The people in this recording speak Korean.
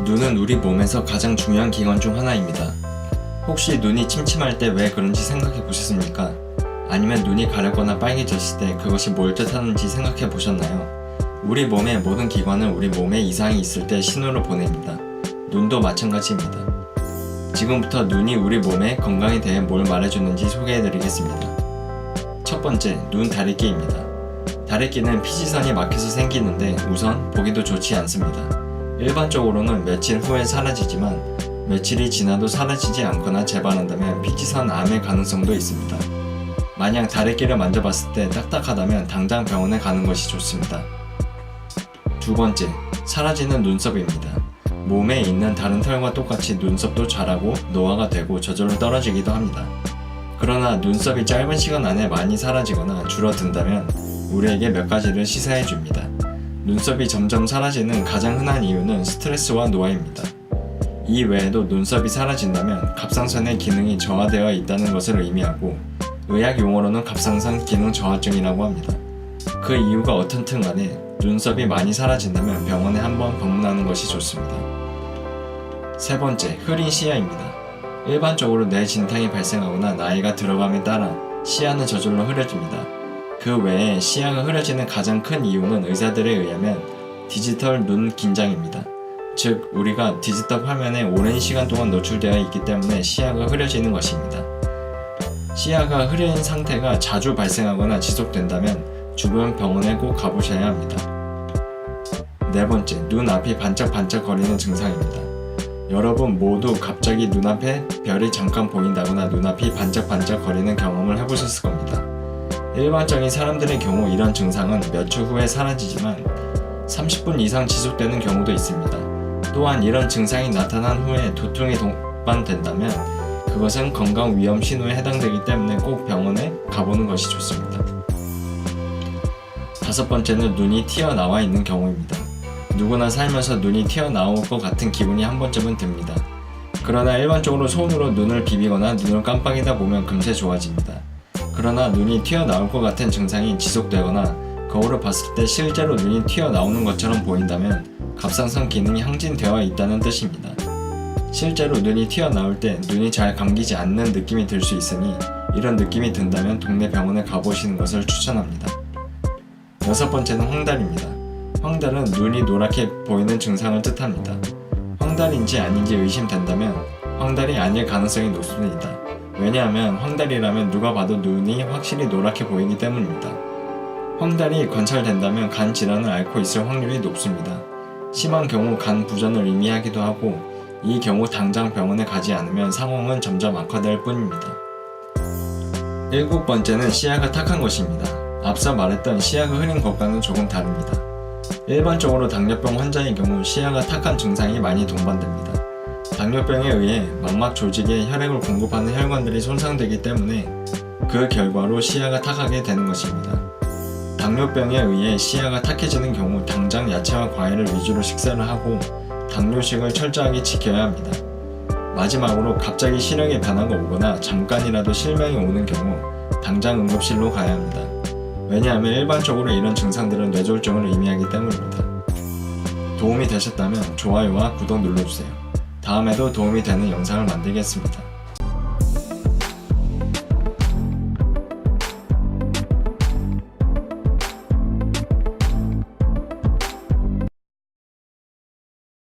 눈은 우리 몸에서 가장 중요한 기관 중 하나입니다. 혹시 눈이 침침할 때 왜 그런지 생각해 보셨습니까? 아니면 눈이 가렵거나 빨개졌을 때 그것이 뭘 뜻하는지 생각해 보셨나요? 우리 몸의 모든 기관은 우리 몸에 이상이 있을 때 신호를 보냅니다. 눈도 마찬가지입니다. 지금부터 눈이 우리 몸의 건강에 대해 뭘 말해주는지 소개해 드리겠습니다. 첫 번째, 눈 다래끼입니다. 다래끼는 피지선이 막혀서 생기는데 우선 보기도 좋지 않습니다. 일반적으로는 며칠 후에 사라지지만 며칠이 지나도 사라지지 않거나 재발한다면 피지선 암의 가능성도 있습니다. 만약 다래끼를 만져봤을 때 딱딱하다면 당장 병원에 가는 것이 좋습니다. 두 번째, 사라지는 눈썹입니다. 몸에 있는 다른 털과 똑같이 눈썹도 자라고 노화가 되고 저절로 떨어지기도 합니다. 그러나 눈썹이 짧은 시간 안에 많이 사라지거나 줄어든다면 우리에게 몇 가지를 시사해 줍니다. 눈썹이 점점 사라지는 가장 흔한 이유는 스트레스와 노화입니다. 이 외에도 눈썹이 사라진다면 갑상선의 기능이 저하되어 있다는 것을 의미하고 의학 용어로는 갑상선 기능 저하증이라고 합니다. 그 이유가 어떻든 간에 눈썹이 많이 사라진다면 병원에 한번 방문하는 것이 좋습니다. 세 번째, 흐린 시야입니다. 일반적으로 뇌 진탕이 발생하거나 나이가 들어감에 따라 시야는 저절로 흐려집니다. 그 외에 시야가 흐려지는 가장 큰 이유는 의사들에 의하면 디지털 눈 긴장입니다. 즉, 우리가 디지털 화면에 오랜 시간 동안 노출되어 있기 때문에 시야가 흐려지는 것입니다. 시야가 흐린 상태가 자주 발생하거나 지속된다면 주변 병원에 꼭 가보셔야 합니다. 네 번째, 눈앞이 반짝반짝 거리는 증상입니다. 여러분 모두 갑자기 눈앞에 별이 잠깐 보인다거나 눈앞이 반짝반짝 거리는 경험을 해보셨을 겁니다. 일반적인 사람들의 경우 이런 증상은 몇 초 후에 사라지지만 30분 이상 지속되는 경우도 있습니다. 또한 이런 증상이 나타난 후에 두통이 동반된다면 그것은 건강 위험 신호에 해당되기 때문에 꼭 병원에 가보는 것이 좋습니다. 다섯 번째는 눈이 튀어나와 있는 경우입니다. 누구나 살면서 눈이 튀어나올 것 같은 기분이 한 번쯤은 듭니다. 그러나 일반적으로 손으로 눈을 비비거나 눈을 깜빡이다 보면 금세 좋아집니다. 그러나 눈이 튀어나올 것 같은 증상이 지속되거나 거울을 봤을 때 실제로 눈이 튀어나오는 것처럼 보인다면 갑상선 기능이 항진되어 있다는 뜻입니다. 실제로 눈이 튀어나올 때 눈이 잘 감기지 않는 느낌이 들 수 있으니 이런 느낌이 든다면 동네 병원에 가보시는 것을 추천합니다. 여섯 번째는 황달입니다. 황달은 눈이 노랗게 보이는 증상을 뜻합니다. 황달인지 아닌지 의심된다면 황달이 아닐 가능성이 높습니다. 왜냐하면 황달이라면 누가 봐도 눈이 확실히 노랗게 보이기 때문입니다. 황달이 관찰된다면 간 질환을 앓고 있을 확률이 높습니다. 심한 경우 간 부전을 의미하기도 하고 이 경우 당장 병원에 가지 않으면 상황은 점점 악화될 뿐입니다. 일곱 번째는 시야가 탁한 것입니다. 앞서 말했던 시야가 흐린 것과는 조금 다릅니다. 일반적으로 당뇨병 환자의 경우 시야가 탁한 증상이 많이 동반됩니다. 당뇨병에 의해 망막 조직에 혈액을 공급하는 혈관들이 손상되기 때문에 그 결과로 시야가 탁하게 되는 것입니다. 당뇨병에 의해 시야가 탁해지는 경우 당장 야채와 과일을 위주로 식사를 하고 당뇨식을 철저하게 지켜야 합니다. 마지막으로 갑자기 시력의 변화가 오거나 잠깐이라도 실명이 오는 경우 당장 응급실로 가야 합니다. 왜냐하면 일반적으로 이런 증상들은 뇌졸중을 의미하기 때문입니다. 도움이 되셨다면 좋아요와 구독 눌러주세요. 다음에도 도움이 되는 영상을 만들겠습니다.